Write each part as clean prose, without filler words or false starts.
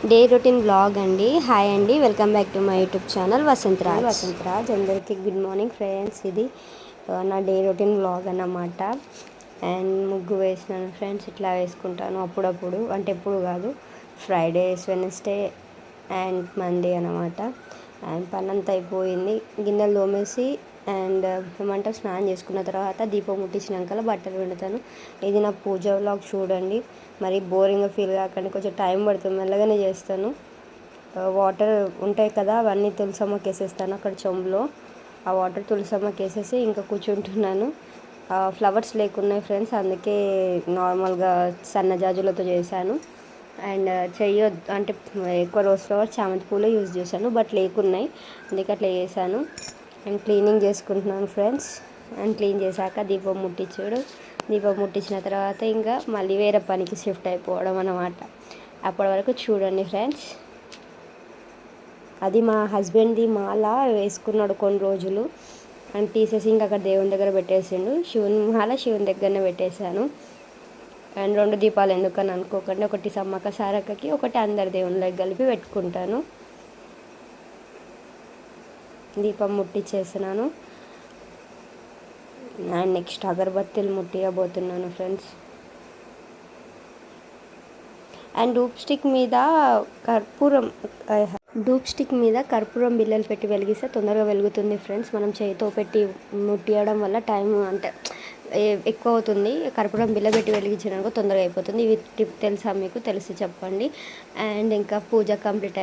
Day routine blog అండి. Hi అండి, welcome back to my YouTube channel Vasantharaj. అందరికీ good morning friends. ఇది నా డే రొటీన్ బ్లాగ్ అన్నమాట. అండ్ ముగ్గు వేసినాను ఫ్రెండ్స్. ఇట్లా వేసుకుంటాను అప్పుడప్పుడు, అంటే ఎప్పుడు కాదు, ఫ్రైడేస్, వెనస్డే అండ్ మండే అన్నమాట. అండ్ పని అంతా అయిపోయింది. గిన్నెలు తోమేసి అండ్ ఏమంటారు, స్నానం చేసుకున్న తర్వాత దీపం ముట్టించినాక బట్టలు పిండుతాను. ఇది నా పూజ వ్లాగ్ చూడండి. మరి బోరింగ్గా ఫీల్ కాకండి, కొంచెం టైం పడుతుంది, మెల్లగానే చేస్తాను. వాటర్ ఉంటాయి కదా, అవన్నీ తులసమ్మకి వేసేస్తాను అక్కడ చెంబులో. ఆ వాటర్ తులసమ్మకి వేసేసి ఇంకా కూర్చుంటున్నాను. ఫ్లవర్స్ లేకున్నాయి ఫ్రెండ్స్, అందుకే నార్మల్గా సన్నజాజులతో చేశాను. అండ్ అంటే ఎక్కువ రోజ్ ఫ్లవర్స్, చామంతి పూలు యూజ్ చేశాను, బట్ లేకున్నాయి, అందుకే అట్లా చేశాను. అండ్ క్లీనింగ్ చేసుకుంటున్నాను ఫ్రెండ్స్. అండ్ క్లీన్ చేశాక దీపం ముట్టించిన తర్వాత ఇంకా మళ్ళీ వేరే పనికి షిఫ్ట్ అయిపోవడం అన్నమాట. అప్పటి వరకు చూడండి ఫ్రెండ్స్. అది మా హస్బెండ్ది మాల వేసుకున్నాడు కొన్ని రోజులు, అండ్ తీసేసి ఇంకా అక్కడ దేవుని దగ్గర పెట్టేసిండు. మాల శివుని దగ్గరనే పెట్టేశాను. అండ్ 2 దీపాలు ఎందుకని అనుకోకండి, ఒకటి సమ్మక్క సారక్కకి, ఒకటి అందరి దేవుళ్ళకి కలిపి పెట్టుకుంటాను. దీపం ముట్టించేస్తున్నాను. అండ్ నెక్స్ట్ అగరబత్తీలు ముట్టియబోతున్నాను ఫ్రెండ్స్. అండ్ డూప్ స్టిక్ మీద కర్పూరం బిళ్ళలు పెట్టి వెలిగిస్తే తొందరగా వెలుగుతుంది ఫ్రెండ్స్. మనం చేతితో పెట్టి ముట్టియడం వల్ల టైం అంటే ఎక్కువ అవుతుంది. కర్పూరం బిళ్ళ పెట్టి వెలిగించినాక తొందరగా అయిపోతుంది. ఇవి టిప్ తెలుసా మీకు? తెలిసి చెప్పండి. అండ్ ఇంకా పూజ కంప్లీట్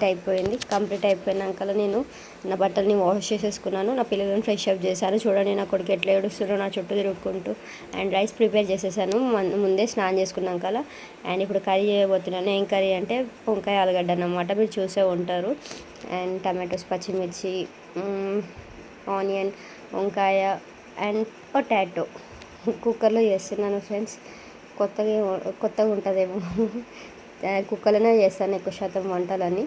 అయిపోయింది. కంప్లీట్ అయిపోయినాక నేను నా బట్టల్ని వాష్ చేసేసుకున్నాను. నా పిల్లలను ఫ్రెష్ అప్ చేశాను. చూడండి నా కొడుకు ఎట్లా ఏడుస్తున్నారో నా చుట్టూ తిరుగుకుంటూ. అండ్ రైస్ ప్రిపేర్ చేసేసాను ముందే స్నానం చేసుకున్నాక. అండ్ ఇప్పుడు కర్రీ చేయబోతున్నాను. ఏం కర్రీ అంటే వంకాయ ఆలుగడ్డ అన్నమాట, మీరు చూసే ఉంటారు. అండ్ టమాటోస్, పచ్చిమిర్చి, ఆనియన్, వంకాయ అండ్ పొటాటో కుక్కర్లో చేస్తున్నాను ఫ్రెండ్స్. కొత్తగా ఉంటుందేమో, కుక్కర్లోనే చేస్తాను ఎక్కువ శాతం వంటలని.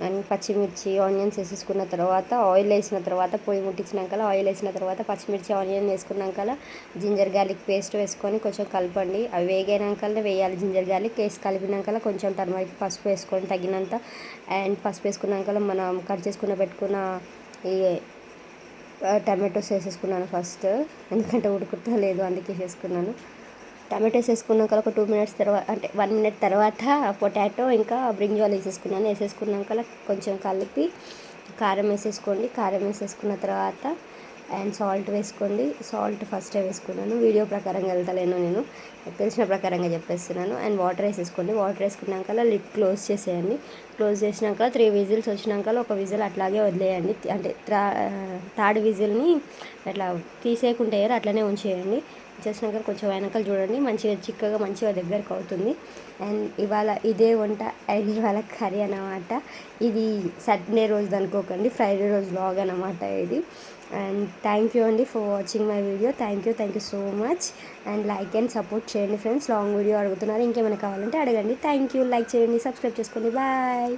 అండ్ పచ్చిమిర్చి, ఆనియన్స్ వేసేసుకున్న తర్వాత ఆయిల్ వేసిన తర్వాత, పొయ్యి ముట్టించినాక ఆయిల్ వేసిన తర్వాత పచ్చిమిర్చి, ఆనియన్ వేసుకున్నాక జింజర్ గార్లిక్ పేస్ట్ వేసుకొని కొంచెం కలపండి. అవి వేగినాకనే వేయాలి. జింజర్ గార్లిక్ వేసి కలిపినాక కొంచెం టర్మరిక్, పసుపు వేసుకొని తగినంత. అండ్ పసుపు వేసుకున్నాక మనం కట్ చేసుకున్న పెట్టుకున్న ఈ టమాటోస్ వేసేసుకున్నాను ఫస్ట్, ఎందుకంటే ఉడుకుతా లేదు అందుకే వేసుకున్నాను. టమాటోస్ వేసుకున్నాక ఒక 2 మినిట్స్ తర్వాత, అంటే 1 మినిట్ తర్వాత పొటాటో ఇంకా బ్రింజాల్ వేసేసుకున్నాక కొంచెం కలిపి కారం వేసేసుకోండి. కారం వేసేసుకున్న తర్వాత అండ్ సాల్ట్ వేసుకోండి. సాల్ట్ ఫస్టే వేసుకున్నాను, వీడియో ప్రకారంగా వెళ్తలేను, నేను తెలిసిన ప్రకారంగా చెప్పేస్తున్నాను. అండ్ వాటర్ వేసేసుకోండి. వాటర్ వేసుకున్నాక లిడ్ క్లోజ్ చేసేయండి. క్లోజ్ చేసినాక 3 విజిల్స్ వచ్చినాక ఒక విజిల్ అట్లాగే వదిలేయండి. అంటే థర్డ్ విజిల్ని అట్లా తీసేయకుండా అట్లనే ఉంచేయండి. చేసినాక కొంచెం వెనకాల చూడండి, మంచిగా చిక్కగా మంచిగా దగ్గరకు అవుతుంది. అండ్ ఇవాళ ఇదే వంట అండ్ ఇవాళ కర్రీ అన్నమాట. ఇది సాటర్డే రోజు అనుకోకండి, ఫ్రైడే రోజు వ్లాగ్ అన్నమాట ఇది. అండ్ థ్యాంక్ యూ అండి for watching my video. Thank you so much. And like and support చేయండి ఫ్రెండ్స్. లాంగ్ వీడియో అడుగుతున్నారు, ఇంకేమైనా కావాలంటే అడగండి. Thank you. లైక్ చేయండి, సబ్స్క్రైబ్ చేసుకోండి. బాయ్.